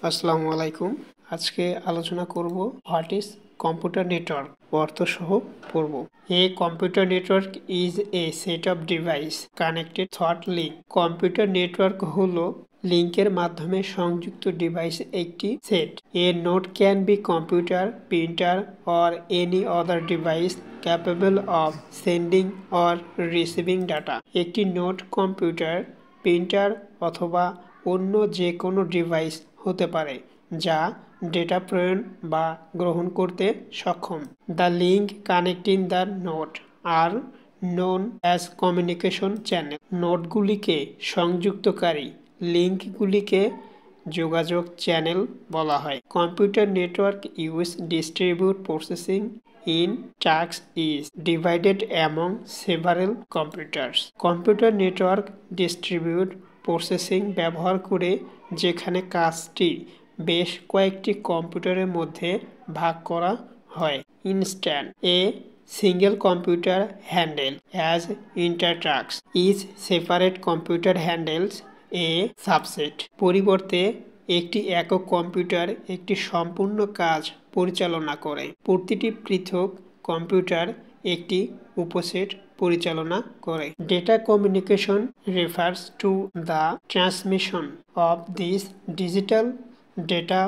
আসসালামু আলাইকুম। আজকে আলোচনা করব হোয়াট ইজ কম্পিউটার নেটওয়ার্ক অর্থ সহ পড়ব। A computer network is a set of device connected through link. Computer network হলো লিঙ্কের মাধ্যমে সংযুক্ত ডিভাইস একটি সেট। A node can be computer, printer or any other device capable of sending or receiving data. একটি নোড কম্পিউটার, প্রিন্টার অথবা অন্য যে কোনো ডিভাইস হতে পারে যা ডেটা প্রেরণ বা গ্রহণ করতে সক্ষম। The link connecting the node are known as communication channel. নোডগুলিকে সংযুক্তকারী লিঙ্কগুলিকে যোগাযোগ চ্যানেল বলা হয়। Computer network use distribute processing in tasks is divided among several computers. Computer network distribute processing ব্যবহার করে যেখানে কাজটি বেশ কয়েকটি কম্পিউটারের মধ্যে ভাগ করা হয়। Instant A single computer handle as intertasks. Each separate computer handles a subset. পরিবর্তে একটি একক কম্পিউটার একটি সম্পূর্ণ কাজ পরিচালনা করে। প্রতিটি পৃথক কম্পিউটার একটি উপসেট পরিচালনা করে। Data communication refers to the transmission of this digital data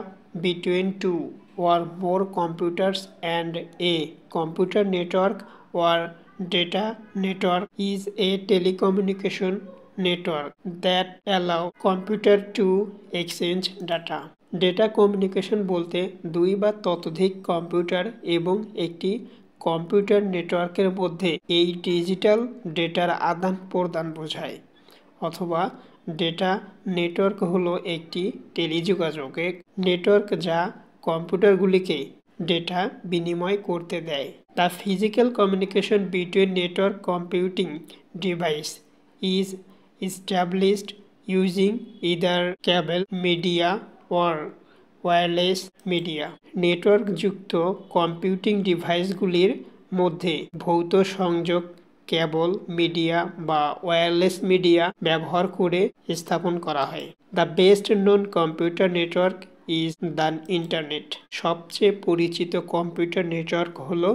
between two or more computers, and a computer network or data network is a telecommunication network that allow computer to exchange data. Data communication বলতে দুই বা ততোধিক computer এবং একটি computer নেটওয়ার্কের মধ্যে এই digital ডেটার আদান প্রদান বোঝায়। অথবা ডেটা নেটওয়ার্ক হলো একটি টেলিযোগাযোগের নেটওয়ার্ক যা কম্পিউটারগুলিকে ডেটা বিনিময় করতে দেয়। The physical communication between network computing device is established using either cable media or wireless media. নেটওয়ার্কযুক্ত কম্পিউটিং ডিভাইসগুলির মধ্যে ভৌত সংযোগ কেবল মিডিয়া বা ওয়্যারলেস মিডিয়া ব্যবহার করে স্থাপন করা হয়। The best known computer network is the internet. সবচেয়ে পরিচিত কম্পিউটার নেটওয়ার্ক হলো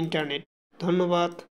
ইন্টারনেট। ধন্যবাদ।